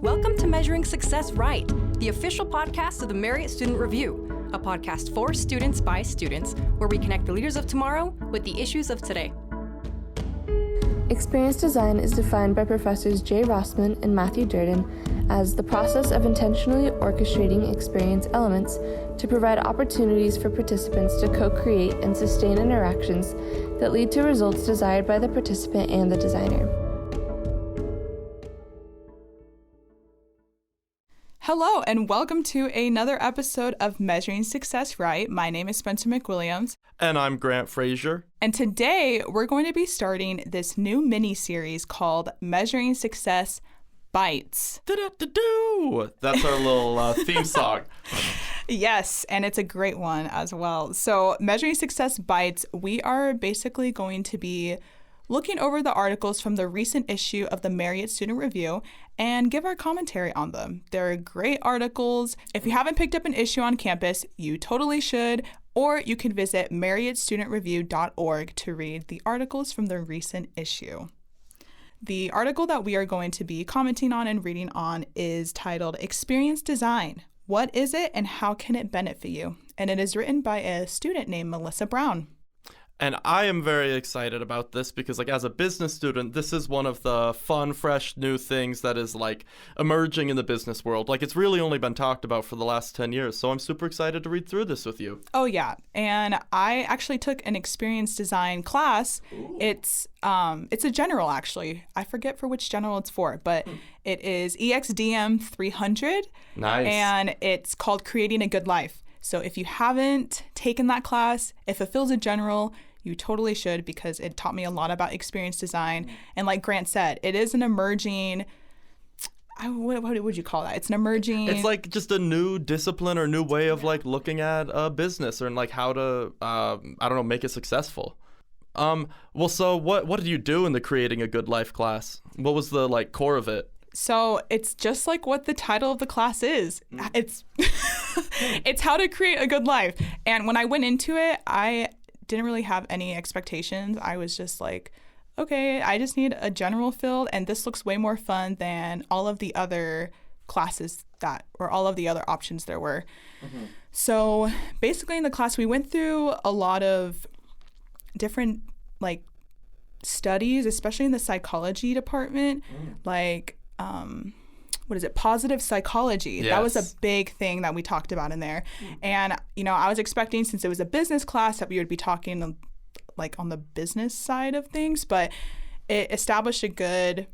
Welcome to Measuring Success Right, the official podcast of the Marriott Student Review, a podcast for students by students, where we connect the leaders of tomorrow with the issues of today. Experience design is defined by Professors Jay Rossman and Matthew Durden as the process of intentionally orchestrating experience elements to provide opportunities for participants to co-create and sustain interactions that lead to results desired by the participant and the designer. Hello, and welcome to another episode of Measuring Success Right. My name is Spencer McWilliams. And I'm Grant Frazier. And today we're going to be starting this new mini-series called Measuring Success Bytes. Do-do-do-do. That's our little theme song. Yes, and it's a great one as well. So Measuring Success Bytes, we are basically going to be looking over the articles from the recent issue of the Marriott Student Review and give our commentary on them. They're great articles. If you haven't picked up an issue on campus, you totally should, or you can visit marriottstudentreview.org to read the articles from the recent issue. The article that we are going to be commenting on and reading on is titled Experience Design. What is it and how can it benefit you? And it is written by a student named Melissa Brown. And I am very excited about this because, as a business student, this is one of the fun, fresh, new things that is, emerging in the business world. It's really only been talked about for the last 10 years. So I'm super excited to read through this with you. Oh, yeah. And I actually took an experience design class. Ooh. It's a general, actually. I forget for which general it's for, but it is EXDM 300. Nice. And it's called Creating a Good Life. So if you haven't taken that class, if it feels a general, you totally should, because it taught me a lot about experience design. And like Grant said, it is an emerging, what would you call that? It's an emerging... It's just a new discipline or new way of looking at a business or how to, make it successful. So what did you do in the Creating a Good Life class? What was the core of it? So it's just like what the title of the class is. It's it's how to create a good life. And when I went into it, I didn't really have any expectations. I was just like, okay, I just need a general field, and this looks way more fun than all of the other classes or all of the other options there were. Mm-hmm. So basically in the class, we went through a lot of different studies, especially in the psychology department, positive psychology. Yes. That was a big thing that we talked about in there. And, I was expecting, since it was a business class, that we would be talking on the business side of things, but it established a good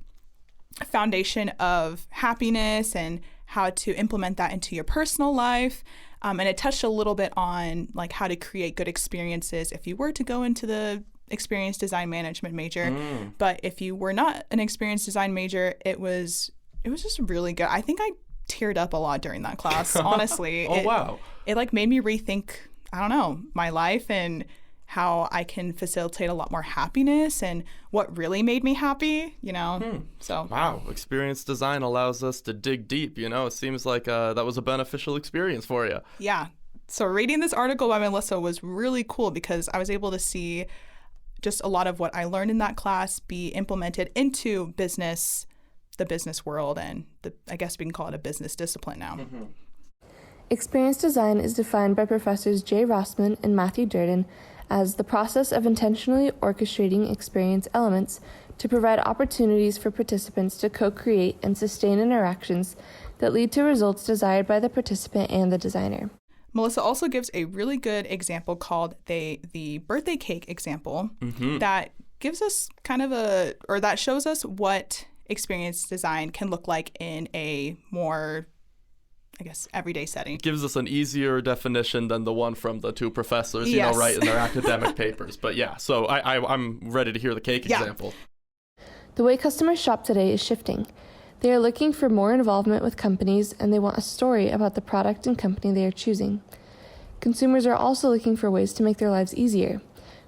foundation of happiness and how to implement that into your personal life. And it touched a little bit on how to create good experiences if you were to go into the experience design management major. But if you were not an experience design major, it was just really good. I think I teared up a lot during that class, honestly. Wow. It made me rethink, my life and how I can facilitate a lot more happiness and what really made me happy, So wow, experience design allows us to dig deep, It seems like that was a beneficial experience for you. Yeah. So reading this article by Melissa was really cool because I was able to see just a lot of what I learned in that class be implemented into the business world, and I guess we can call it a business discipline now. Mm-hmm. Experience design is defined by Professors Jay Rossman and Matthew Durden as the process of intentionally orchestrating experience elements to provide opportunities for participants to co-create and sustain interactions that lead to results desired by the participant and the designer. Melissa also gives a really good example called the birthday cake example that gives us that shows us what experience design can look like in a more, everyday setting. Gives us an easier definition than the one from the two professors, yes. Right in their academic papers. But yeah, so I'm ready to hear the cake example. The way customers shop today is shifting. They are looking for more involvement with companies, and they want a story about the product and company they are choosing. Consumers are also looking for ways to make their lives easier.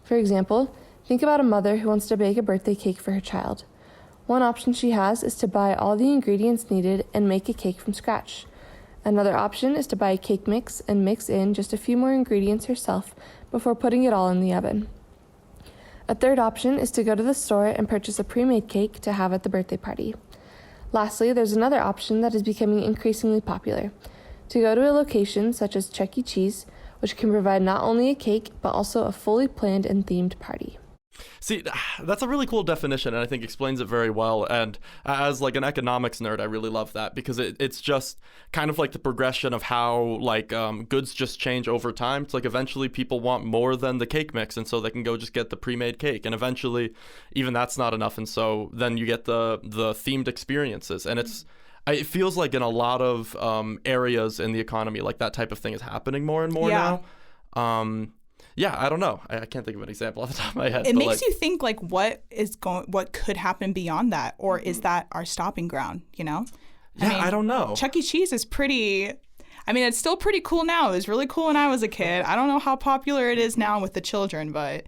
For example, think about a mother who wants to bake a birthday cake for her child. One option she has is to buy all the ingredients needed and make a cake from scratch. Another option is to buy a cake mix and mix in just a few more ingredients herself before putting it all in the oven. A third option is to go to the store and purchase a pre-made cake to have at the birthday party. Lastly, there's another option that is becoming increasingly popular. To go to a location such as Chuck E. Cheese, which can provide not only a cake, but also a fully planned and themed party. See, that's a really cool definition, and I think explains it very well. And as like an economics nerd, I really love that because it's just kind of like the progression of how like goods just change over time. It's like eventually people want more than the cake mix, and so they can go just get the pre-made cake. And eventually, even that's not enough, and so then you get the themed experiences, and it feels like in a lot of areas in the economy, like that type of thing is happening more and more now. Yeah, I don't know. I can't think of an example off the top of my head. It makes you think like what could happen beyond that, or is that our stopping ground? You know? Yeah, I don't know. Chuck E. Cheese is pretty. I mean, it's still pretty cool now. It was really cool when I was a kid. I don't know how popular it is now with the children, but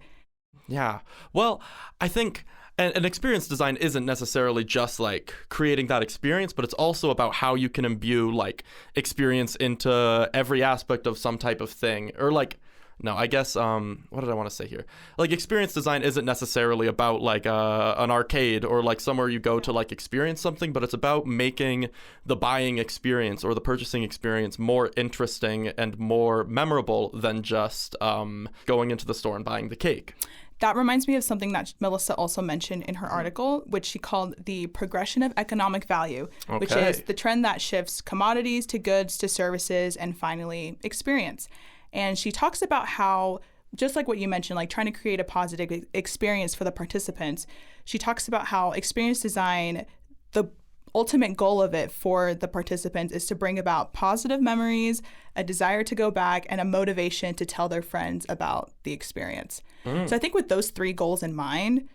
yeah. Well, I think an experience design isn't necessarily just like creating that experience, but it's also about how you can imbue like experience into every aspect of some type of thing, or like. No, I guess, what did I want to say here? Like, experience design isn't necessarily about, like, an arcade or, like, somewhere you go to, like, experience something, but it's about making the buying experience or the purchasing experience more interesting and more memorable than just going into the store and buying the cake. That reminds me of something that Melissa also mentioned in her article, which she called the progression of economic value, which is the trend that shifts commodities to goods to services and finally experience. And she talks about how, just like what you mentioned, like trying to create a positive experience for the participants, she talks about how experience design, the ultimate goal of it for the participants is to bring about positive memories, a desire to go back, and a motivation to tell their friends about the experience. So I think with those three goals in mind,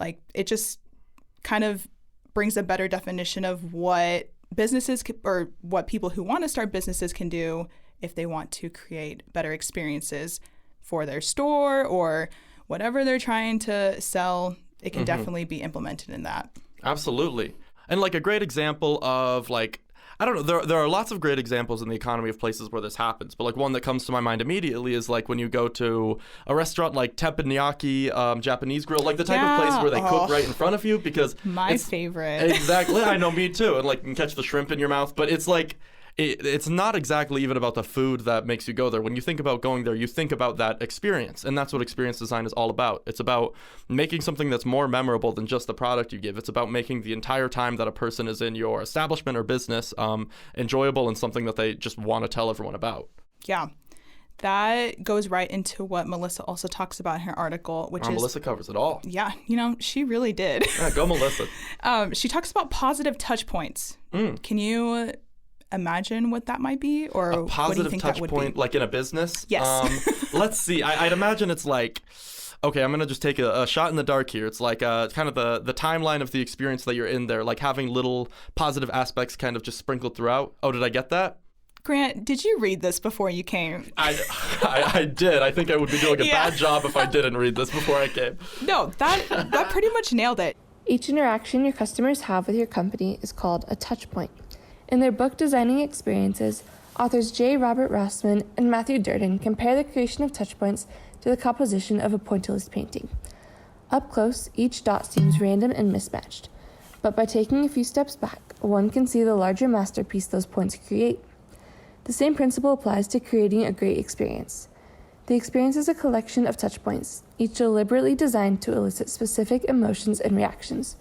like it just kind of brings a better definition of what businesses or what people who want to start businesses can do if they want to create better experiences for their store or whatever they're trying to sell. It can definitely be implemented in that. Absolutely. And like a great example of like, I don't know, there are lots of great examples in the economy of places where this happens, but like one that comes to my mind immediately is like when you go to a restaurant like Teppanyaki Japanese Grill, like the type of place where they cook right in front of you, because my favorite. Exactly. I know, me too. And like you can catch the shrimp in your mouth, but it's like, it's not exactly even about the food that makes you go there. When you think about going there, you think about that experience, and that's what experience design is all about. It's about making something that's more memorable than just the product you give. It's about making the entire time that a person is in your establishment or business enjoyable and something that they just want to tell everyone about. Yeah. That goes right into what Melissa also talks about in her article, which is... Melissa covers it all. Yeah, you know, she really did. Yeah, go Melissa. She talks about positive touch points. Can you imagine what that might be, or a positive what do you think touch that would point be? Like in a business? Yes. Let's see. I'd imagine it's like, okay, I'm gonna just take a shot in the dark here. It's like kind of the timeline of the experience that you're in there, like having little positive aspects kind of just sprinkled throughout. Oh, did I get that? Grant, did you read this before you came? I did. I think I would be doing a bad job if I didn't read this before I came. No, that pretty much nailed it. Each interaction your customers have with your company is called a touch point. In their book Designing Experiences, authors J. Robert Rossman and Matthew Durden compare the creation of touchpoints to the composition of a pointillist painting. Up close, each dot seems random and mismatched, but by taking a few steps back, one can see the larger masterpiece those points create. The same principle applies to creating a great experience. The experience is a collection of touchpoints, each deliberately designed to elicit specific emotions and reactions.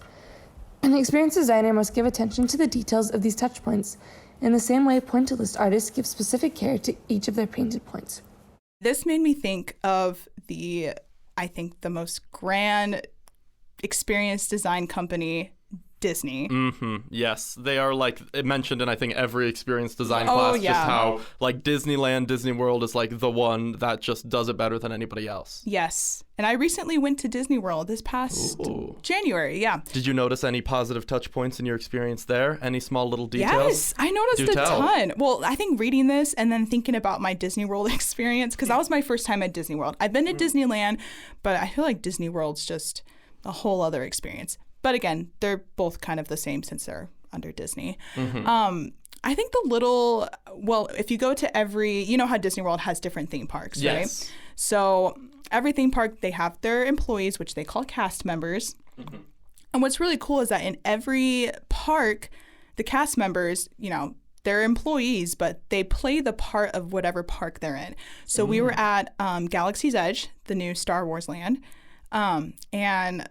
An experience designer must give attention to the details of these touch points in the same way pointillist artists give specific care to each of their painted points. This made me think of I think the most grand experience design company, Disney. Yes, they are like mentioned in I think every experience design class. Yeah. Just how like Disneyland, Disney World is like the one that just does it better than anybody else. Yes, and I recently went to Disney World this past January. Yeah. Did you notice any positive touch points in your experience there? Any small little details? Yes, I noticed a ton. Well, I think reading this and then thinking about my Disney World experience, because that was my first time at Disney World. I've been to Disneyland, but I feel like Disney World's just a whole other experience. But again, they're both kind of the same since they're under Disney. I think if you go to you know how Disney World has different theme parks, right? So every theme park, they have their employees, which they call cast members. And what's really cool is that in every park, the cast members, they're employees, but they play the part of whatever park they're in. So we were at Galaxy's Edge, the new Star Wars land. And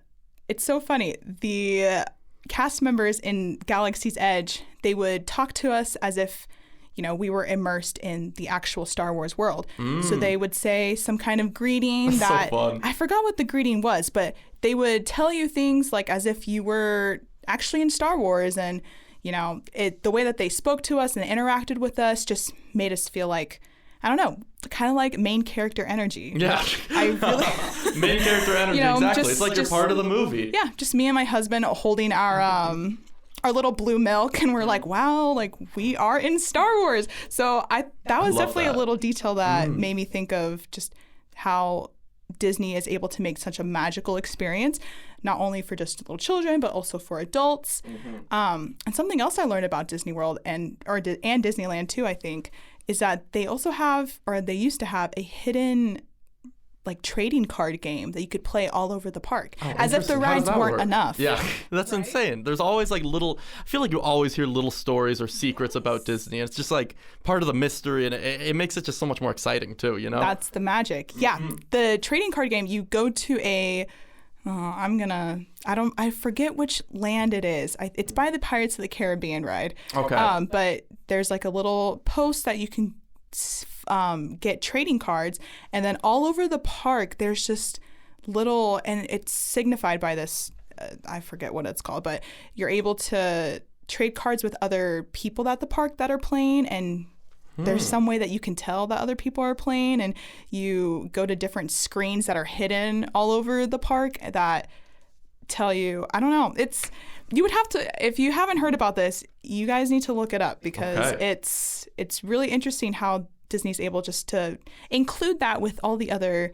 it's so funny. The cast members in Galaxy's Edge, they would talk to us as if, we were immersed in the actual Star Wars world. So they would say some kind of greeting that so fun. I forgot what the greeting was, but they would tell you things like as if you were actually in Star Wars. And, the way that they spoke to us and interacted with us just made us feel like, I don't know, kind of like main character energy. Yeah. I really main character energy, exactly. It's like you're part of the movie. Yeah, just me and my husband holding our little blue milk, and we're like, wow, like we are in Star Wars. So that was definitely a little detail that made me think of just how Disney is able to make such a magical experience, not only for just little children, but also for adults. And something else I learned about Disney World and Disneyland too, I think, is that they also have, or they used to have, a hidden like trading card game that you could play all over the park, as if the rides weren't enough. Yeah, that's insane. There's always like I feel like you always hear little stories or secrets about Disney, and it's just like part of the mystery, and it makes it just so much more exciting too, That's the magic. Yeah, the trading card game, you go to I forget which land it is. It's by the Pirates of the Caribbean ride. Okay. But there's like a little post that you can get trading cards, and then all over the park there's just little, and it's signified by this, I forget what it's called, but you're able to trade cards with other people at the park that are playing, and there's some way that you can tell that other people are playing, and you go to different screens that are hidden all over the park that tell you, I don't know, you would have to, if you haven't heard about this, you guys need to look it up, because it's really interesting how Disney's able just to include that with all the other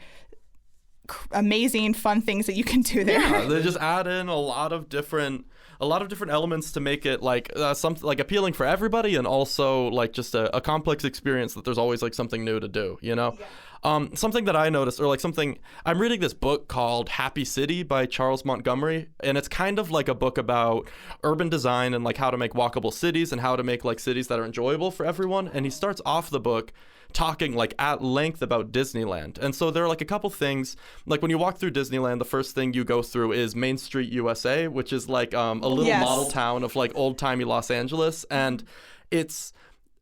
amazing fun things that you can do there. Yeah, they just add in a lot of different elements to make it like something like appealing for everybody, and also like just a complex experience that there's always like something new to do, Yeah. Something that I noticed, or like I'm reading this book called Happy City by Charles Montgomery, and it's kind of like a book about urban design and like how to make walkable cities and how to make like cities that are enjoyable for everyone. And he starts off the book talking like at length about Disneyland. And so there are like a couple things, like when you walk through Disneyland, the first thing you go through is Main Street, USA, which is like a little model town of like old-timey Los Angeles. And it's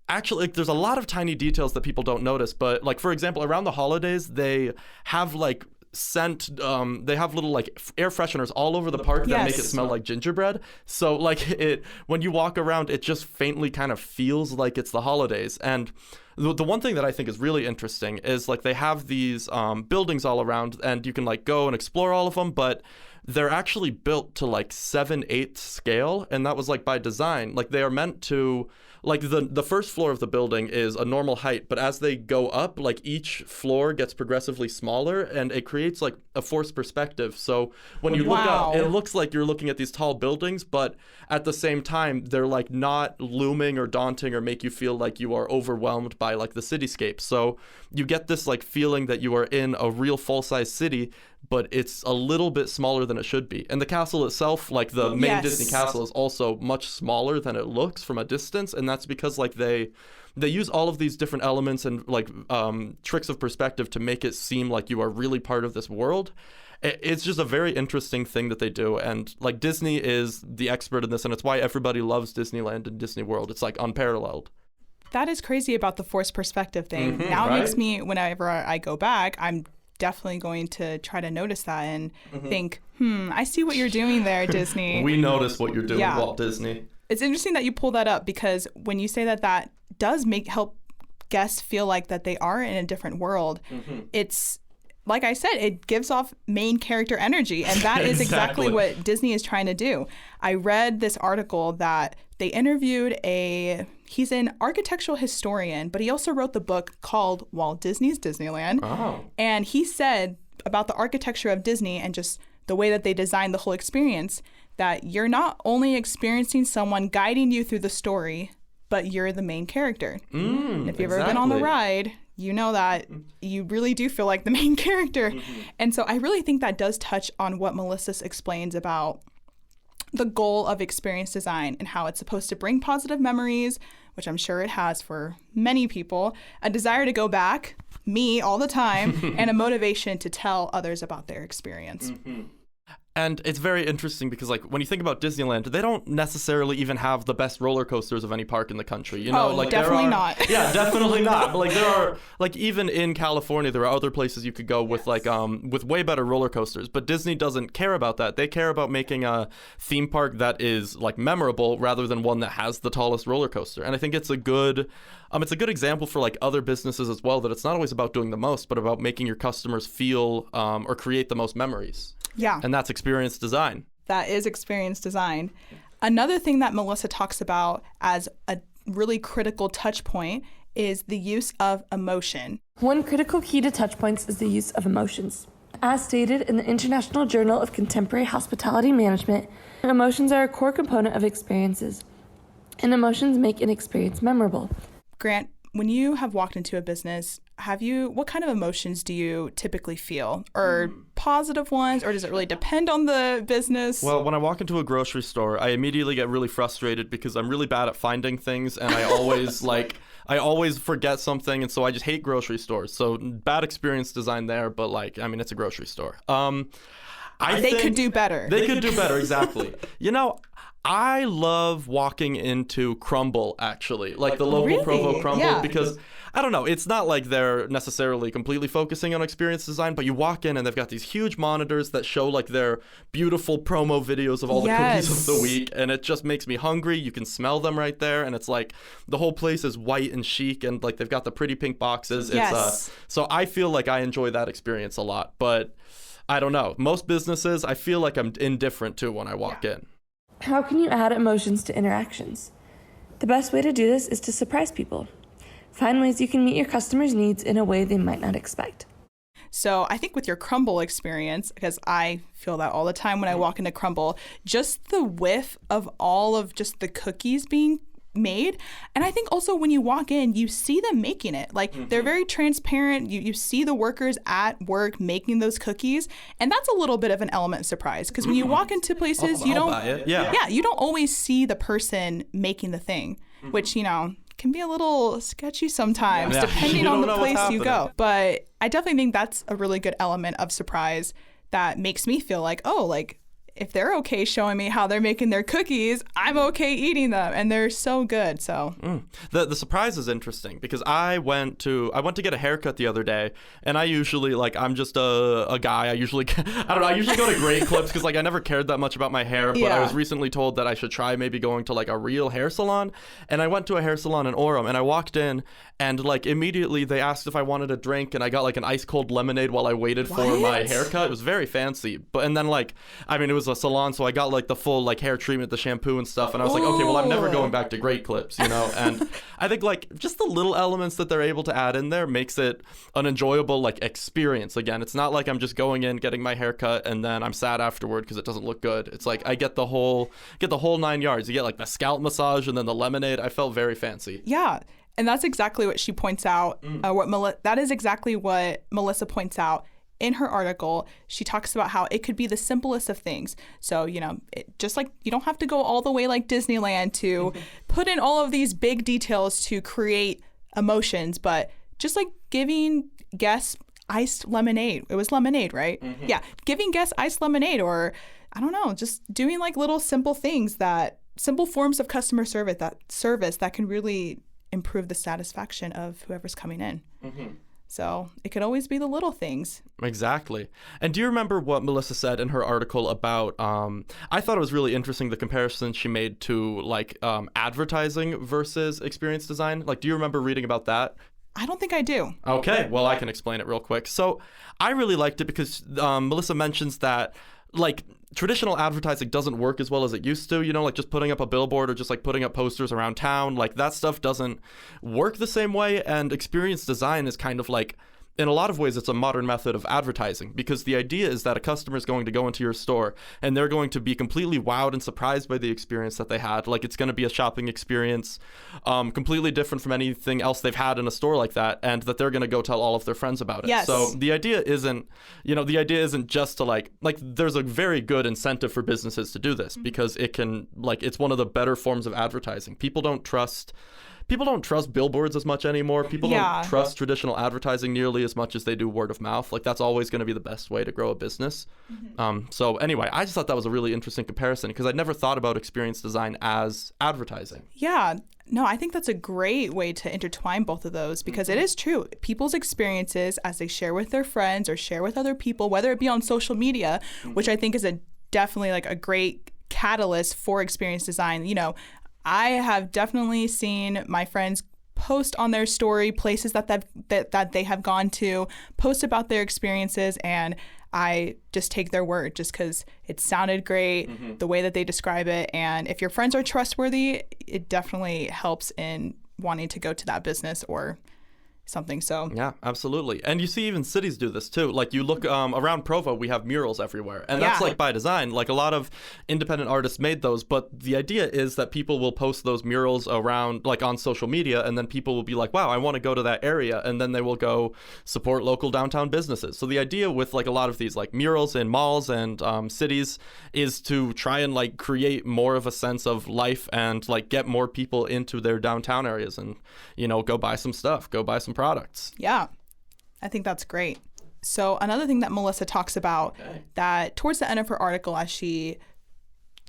actually, like, there's a lot of tiny details that people don't notice, but like, for example, around the holidays, they have like they have little like air fresheners all over the park that make it smell like gingerbread. So like when you walk around, it just faintly kind of feels like it's the holidays. And the one thing that I think is really interesting is like they have these buildings all around, and you can like go and explore all of them, but they're actually built to like 7/8 scale, and that was like by design. Like they are meant to, like the first floor of the building is a normal height, but as they go up, like each floor gets progressively smaller, and it creates like a forced perspective. So when you look up, it looks like you're looking at these tall buildings, but at the same time, they're like not looming or daunting or make you feel like you are overwhelmed by like the cityscape. So you get this like feeling that you are in a real full-size city, but it's a little bit smaller than it should be. And the castle itself, like the main Disney castle, is also much smaller than it looks from a distance, and that's because like they use all of these different elements and like tricks of perspective to make it seem like you are really part of this world. It's just a very interesting thing that they do, and like Disney is the expert in this, and it's why everybody loves Disneyland and Disney World. It's like unparalleled. That is crazy about the forced perspective thing. Now it makes me, whenever I go back, I'm definitely going to try to notice that and think, I see what you're doing there, Disney. We notice what you're doing, Walt Disney. It's interesting that you pull that up, because when you say that does help guests feel like that they are in a different world, it's, like I said, it gives off main character energy, and that is exactly what Disney is trying to do. I read this article that they interviewed he's an architectural historian, but he also wrote the book called Walt Disney's Disneyland. And he said about the architecture of Disney and just the way that they designed the whole experience, that you're not only experiencing someone guiding you through the story, but you're the main character. And if you've ever been on the ride, you know that you really do feel like the main character. And so I really think that does touch on what Melissa explains about the goal of experience design and how it's supposed to bring positive memories, which I'm sure it has for many people, a desire to go back, me all the time, and a motivation to tell others about their experience. And it's very interesting because, like, when you think about Disneyland, they don't necessarily even have the best roller coasters of any park in the country. You know, like definitely not. Yeah, definitely not. But like, there are, like, even in California, there are other places you could go with like with way better roller coasters. But Disney doesn't care about that. They care about making a theme park that is like memorable rather than one that has the tallest roller coaster. And I think it's a good example for like other businesses as well, that it's not always about doing the most, but about making your customers feel or create the most memories. Yeah. And that's experience design. That is experience design. Another thing that Melissa talks about as a really critical touch point is the use of emotion. One critical key to touchpoints is the use of emotions. As stated in the International Journal of Contemporary Hospitality Management, emotions are a core component of experiences, and emotions make an experience memorable. Grant, when you have walked into a business, what kind of emotions do you typically feel? Or positive ones, or does it really depend on the business? Well, when I walk into a grocery store, I immediately get really frustrated because I'm really bad at finding things, and I always forget something, and so I just hate grocery stores. So bad experience design there, but like, I mean, it's a grocery store. They could do better. They could do better, exactly. You know, I love walking into Crumble, actually, like the local Provo Crumble, because I don't know, it's not like they're necessarily completely focusing on experience design, but you walk in and they've got these huge monitors that show like their beautiful promo videos of all the cookies of the week, and it just makes me hungry. You can smell them right there, and it's like the whole place is white and chic, and like they've got the pretty pink boxes. So I feel like I enjoy that experience a lot, but I don't know. Most businesses, I feel like I'm indifferent to when I walk in. How can you add emotions to interactions? The best way to do this is to surprise people. Find ways you can meet your customers' needs in a way they might not expect. So I think with your Crumble experience, because I feel that all the time when I walk into Crumble, just the whiff of all of just the cookies being made. And I think also when you walk in, you see them making it. Like they're very transparent. You see the workers at work making those cookies. And that's a little bit of an element of surprise, because when you walk into places, you don't you don't always see the person making the thing, which, you know, can be a little sketchy sometimes depending on the place you go. But I definitely think that's a really good element of surprise that makes me feel like, oh, like, if they're okay showing me how they're making their cookies, I'm okay eating them, and they're so good. So the surprise is interesting because I went to get a haircut the other day, and I usually, like, I'm just a guy. I usually go to Great Clips because like I never cared that much about my hair, but I was recently told that I should try maybe going to like a real hair salon, and I went to a hair salon in Orem, and I walked in, and like immediately they asked if I wanted a drink, and I got like an ice cold lemonade while I waited for my haircut. It was very fancy, and then like, I mean, it was a salon, so I got like the full like hair treatment, the shampoo and stuff, and I was like, okay, well, I'm never going back to Great Clips, you know. And I think like just the little elements that they're able to add in there makes it an enjoyable like experience. Again, it's not like I'm just going in, getting my hair cut, and then I'm sad afterward because it doesn't look good. It's like I get the whole 9 yards. You get like the scalp massage and then the lemonade. I felt very fancy. Yeah. And that's exactly what she points out. That is exactly what Melissa points out in her article. She talks about how it could be the simplest of things. So, you know, just like you don't have to go all the way like Disneyland to put in all of these big details to create emotions, but just like giving guests iced lemonade. It was lemonade, right? Yeah. Giving guests iced lemonade, or I don't know, just doing like little simple things, simple forms of customer service that can really improve the satisfaction of whoever's coming in. So it could always be the little things. Exactly. And do you remember what Melissa said in her article about, I thought it was really interesting, the comparison she made to like advertising versus experience design. Like, do you remember reading about that? I don't think I do. Okay, well, I can explain it real quick. So I really liked it because Melissa mentions that like traditional advertising doesn't work as well as it used to, you know, like just putting up a billboard or just like putting up posters around town, like that stuff doesn't work the same way. And experience design is kind of like in a lot of ways, it's a modern method of advertising, because the idea is that a customer is going to go into your store and they're going to be completely wowed and surprised by the experience that they had. Like, it's going to be a shopping experience completely different from anything else they've had in a store like that, and that they're going to go tell all of their friends about it. Yes. So the idea isn't just to like there's a very good incentive for businesses to do this, because it can, like, it's one of the better forms of advertising. People don't trust billboards as much anymore. People don't trust traditional advertising nearly as much as they do word of mouth. Like, that's always going to be the best way to grow a business. So anyway, I just thought that was a really interesting comparison, because I'd never thought about experience design as advertising. Yeah. No, I think that's a great way to intertwine both of those, because it is true. People's experiences as they share with their friends or share with other people, whether it be on social media, which I think is definitely like a great catalyst for experience design. You know, I have definitely seen my friends post on their story places that they have gone to, post about their experiences, and I just take their word just because it sounded great, the way that they describe it. And if your friends are trustworthy, it definitely helps in wanting to go to that business or something. So yeah, absolutely. And you see even cities do this too. Like, you look around Provo, we have murals everywhere, and that's like by design. Like, a lot of independent artists made those, but the idea is that people will post those murals around, like, on social media, and then people will be like, wow, I want to go to that area, and then they will go support local downtown businesses. So the idea with, like, a lot of these, like, murals in malls and cities is to try and, like, create more of a sense of life and, like, get more people into their downtown areas and, you know, go buy some stuff, go buy some products. Yeah, I think that's great. So another thing that Melissa talks about that towards the end of her article, as she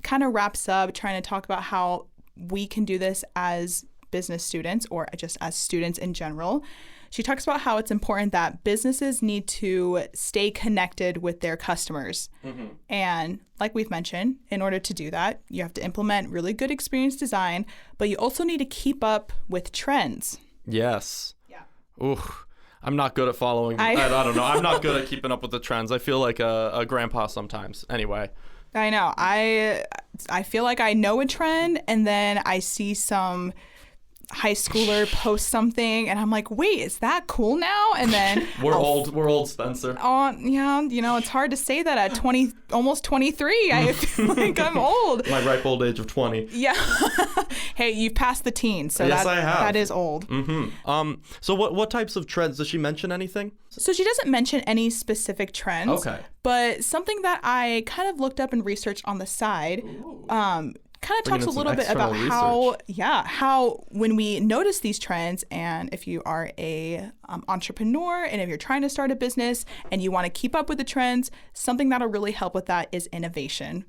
kind of wraps up trying to talk about how we can do this as business students or just as students in general, she talks about how it's important that businesses need to stay connected with their customers. And like we've mentioned, in order to do that, you have to implement really good experience design, but you also need to keep up with trends. Yes. Ooh, I'm not good at following. I don't know. I'm not good at keeping up with the trends. I feel like a grandpa sometimes. Anyway. I know. I feel like I know a trend, and then I see some high schooler post something, and I'm like, wait, is that cool now? And then we're old, Spencer. Oh yeah, you know, it's hard to say that at 20, almost 23. I feel like I'm old. My ripe old age of 20. Yeah. Hey, you've passed the teens, so yes, I have. That is old. So what types of trends, does she mention anything? So she doesn't mention any specific trends. Okay. But something that I kind of looked up and researched on the side, kind of talks a little bit about how when we notice these trends, and if you are a entrepreneur and if you're trying to start a business and you want to keep up with the trends, something that'll really help with that is innovation.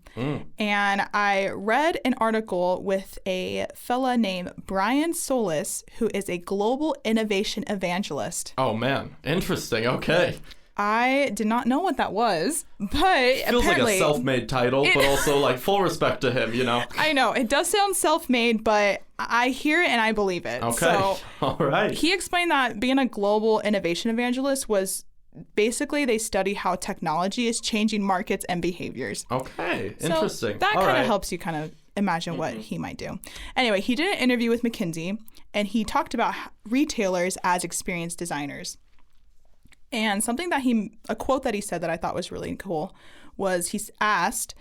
And I read an article with a fella named Brian Solis, who is a global innovation evangelist. Oh man, interesting. Okay. I did not know what that was, but feels apparently... like a self-made title, but also like full respect to him, you know? I know. It does sound self-made, but I hear it and I believe it. Okay. So all right. He explained that being a global innovation evangelist was basically they study how technology is changing markets and behaviors. Okay. Interesting. So that kind of helps you kind of imagine what he might do. Anyway, he did an interview with McKinsey, and he talked about retailers as experience designers. And something that a quote that he said that I thought was really cool was he's asked,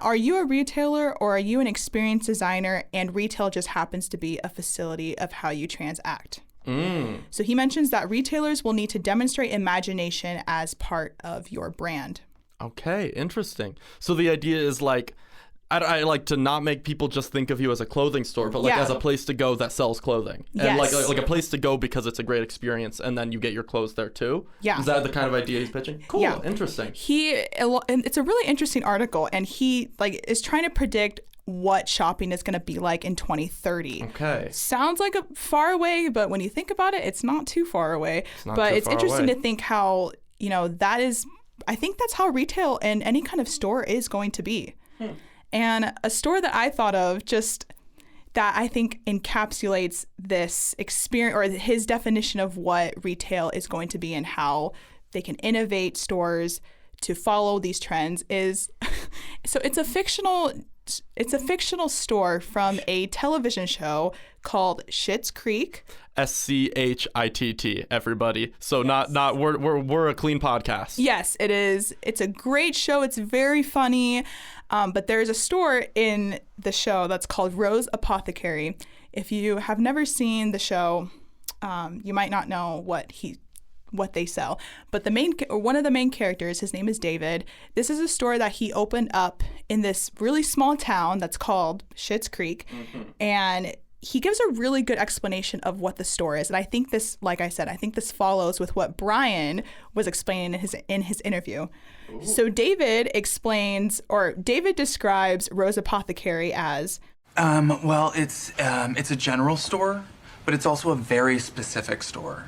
are you a retailer or are you an experience designer, and retail just happens to be a facility of how you transact? So he mentions that retailers will need to demonstrate imagination as part of your brand. Okay, interesting. So the idea is like, I like to not make people just think of you as a clothing store, but like as a place to go that sells clothing. And like a place to go because it's a great experience, and then you get your clothes there too. Yeah. Is that the kind of idea he's pitching? Cool. Yeah. Interesting. And it's a really interesting article, and he like is trying to predict what shopping is going to be like in 2030. Okay. Sounds like a far away, but when you think about it, it's not too far away. It's interesting to think how, you know, I think that's how retail and any kind of store is going to be. And a store that I thought of just that I think encapsulates this experience, or his definition of what retail is going to be and how they can innovate stores to follow these trends is, so it's a fictional it's a fictional store from a television show called Schitt's Creek. SCHITT, everybody. So not we're a clean podcast. Yes, it is. It's a great show. It's very funny. But there's a store in the show that's called Rose Apothecary. If you have never seen the show, you might not know what they sell. But one of the main characters, his name is David. This is a store that he opened up in this really small town that's called Schitt's Creek. And he gives a really good explanation of what the store is. And I think this, like I said, I think this follows with what Brian was explaining in his interview. Ooh. So David describes Rose Apothecary as well, it's a general store, but it's also a very specific store.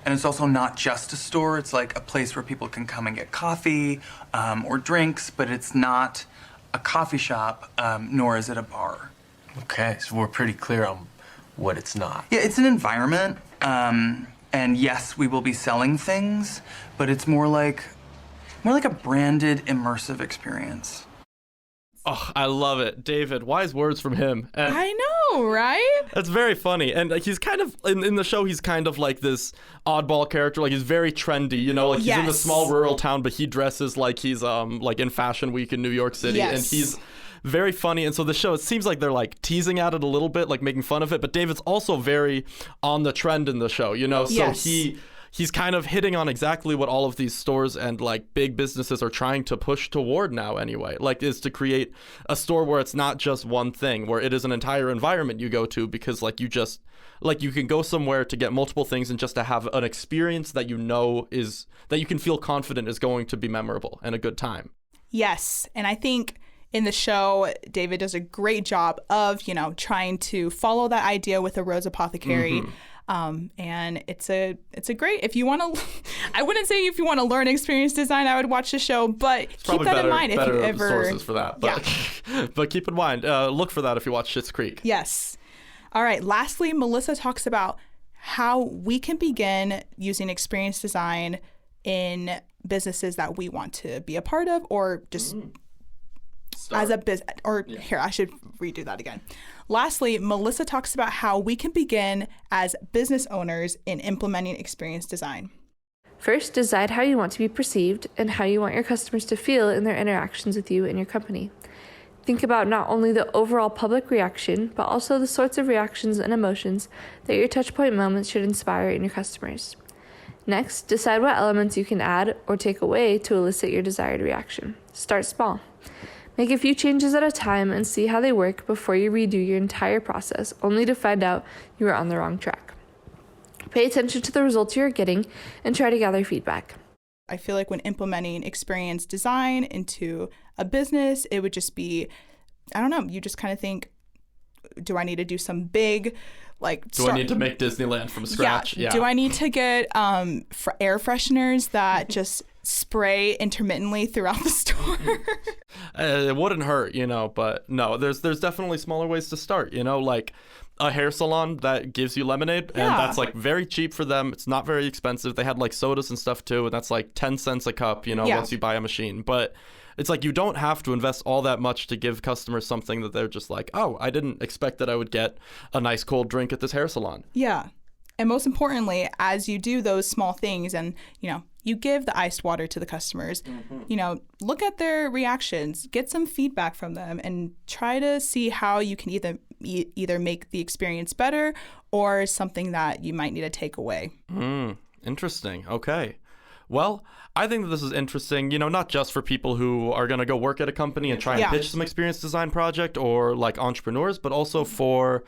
And it's also not just a store. It's like a place where people can come and get coffee or drinks, but it's not a coffee shop, nor is it a bar. Okay, so we're pretty clear on what it's not. Yeah, it's an environment, and yes, we will be selling things, but it's more like a branded, immersive experience. Oh, I love it. David, wise words from him. And I know, right? That's very funny. And like, he's kind of, in the show, he's kind of like this oddball character. Like, he's very trendy, you know? Like, he's in a small rural town, but he dresses like he's like in Fashion Week in New York City. Yes. And he's very funny. And so the show, it seems like they're like teasing at it a little bit, like making fun of it. But David's also very on the trend in the show, you know? So he's kind of hitting on exactly what all of these stores and like big businesses are trying to push toward now anyway, like is to create a store where it's not just one thing, where it is an entire environment you go to, because like you can go somewhere to get multiple things and just to have an experience that you know is, that you can feel confident is going to be memorable and a good time. Yes. And I think in the show, David does a great job of, trying to follow that idea with a Rose Apothecary. And it's a great, if you want to, I wouldn't say if you want to learn experience design, I would watch the show, but keep that in mind if you ever. Sources for that, but, but keep in mind, look for that if you watch Schitt's Creek. Yes. All right. Lastly, Melissa talks about how we can begin using experience design in businesses that we want to be a part of, or just as a business, here, I should redo that again. Lastly, Melissa talks about how we can begin as business owners in implementing experience design. First, decide how you want to be perceived and how you want your customers to feel in their interactions with you and your company. Think about not only the overall public reaction, but also the sorts of reactions and emotions that your touchpoint moments should inspire in your customers. Next, decide what elements you can add or take away to elicit your desired reaction. Start small. Make a few changes at a time and see how they work before you redo your entire process, only to find out you are on the wrong track. Pay attention to the results you are getting and try to gather feedback. I feel like when implementing experience design into a business, it would just be, I don't know, you just kind of think, do I need to do some big, do I need to make Disneyland from scratch? Yeah. Do I need to get air fresheners that just spray intermittently throughout the store? It wouldn't hurt, but no, there's definitely smaller ways to start, like a hair salon that gives you lemonade, and that's like very cheap for them. It's not very expensive. They had like sodas and stuff too, and that's like 10 cents a cup, once you buy a machine. But it's like you don't have to invest all that much to give customers something that they're just like, oh, I didn't expect that I would get a nice cold drink at this hair salon. Yeah. And most importantly, as you do those small things and, you give the iced water to the customers, look at their reactions, get some feedback from them, and try to see how you can either make the experience better or something that you might need to take away. Interesting. Okay. Well, I think that this is interesting, not just for people who are going to go work at a company and try and pitch some experience design project, or like entrepreneurs, but also for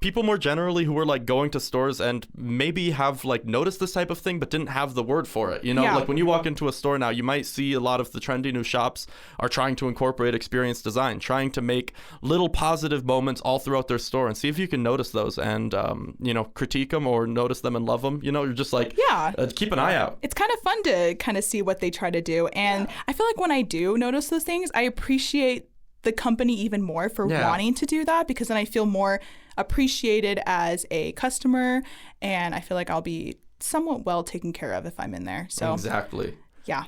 people more generally who are like going to stores and maybe have like noticed this type of thing but didn't have the word for it. Like when you walk into a store now, you might see a lot of the trendy new shops are trying to incorporate experience design, trying to make little positive moments all throughout their store, and see if you can notice those and critique them or notice them and love them. You're just like, keep an eye out. It's kind of fun to kind of see what they try to do, and I feel like when I do notice those things, I appreciate the company even more for wanting to do that, because then I feel more appreciated as a customer, and I feel like I'll be somewhat well taken care of if I'm in there. So exactly. Yeah.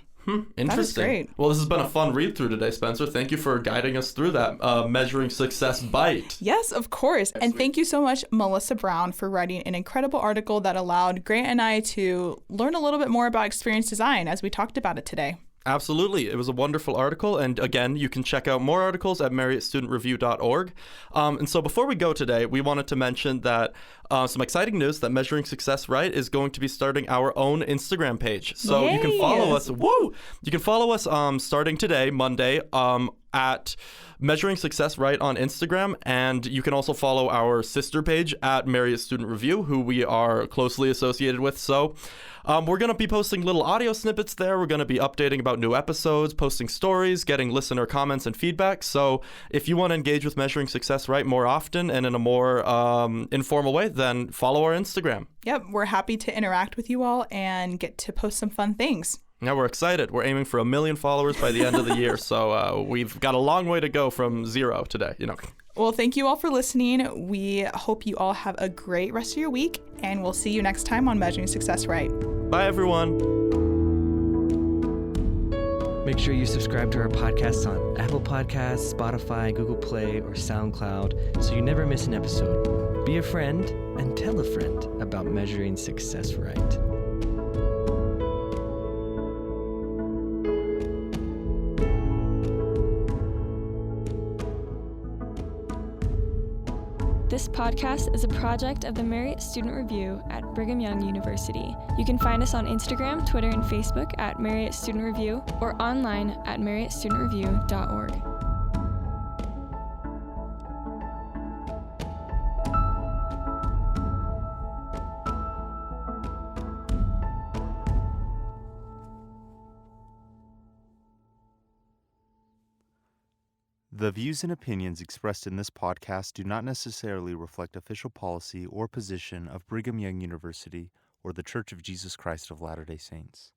Interesting. great. Well, this has been a fun read through today, Spencer. Thank you for guiding us through that Measuring Success Byte. Yes, of course. And thank you so much, Melissa Brown, for writing an incredible article that allowed Grant and I to learn a little bit more about experience design as we talked about it today. Absolutely. It was a wonderful article. And again, you can check out more articles at MarriottStudentReview.org. And so before we go today, we wanted to mention that some exciting news that Measuring Success Right is going to be starting our own Instagram page. So you can follow us. Woo! You can follow us starting today, Monday, at Measuring Success Right on Instagram, and you can also follow our sister page at Marriott Student Review, who we are closely associated with. So we're going to be posting little audio snippets there. We're going to be updating about new episodes, posting stories, getting listener comments and feedback. So if you want to engage with Measuring Success Right more often and in a more informal way, then follow our Instagram. Yep, we're happy to interact with you all and get to post some fun things. Yeah, we're excited. We're aiming for 1 million followers by the end of the year. So we've got a long way to go from 0 today, Well, thank you all for listening. We hope you all have a great rest of your week, and we'll see you next time on Measuring Success Right. Bye, everyone. Make sure you subscribe to our podcasts on Apple Podcasts, Spotify, Google Play, or SoundCloud so you never miss an episode. Be a friend and tell a friend about Measuring Success Right. This podcast is a project of the Marriott Student Review at Brigham Young University. You can find us on Instagram, Twitter, and Facebook at Marriott Student Review or online at marriottstudentreview.org. The views and opinions expressed in this podcast do not necessarily reflect official policy or position of Brigham Young University or The Church of Jesus Christ of Latter-day Saints.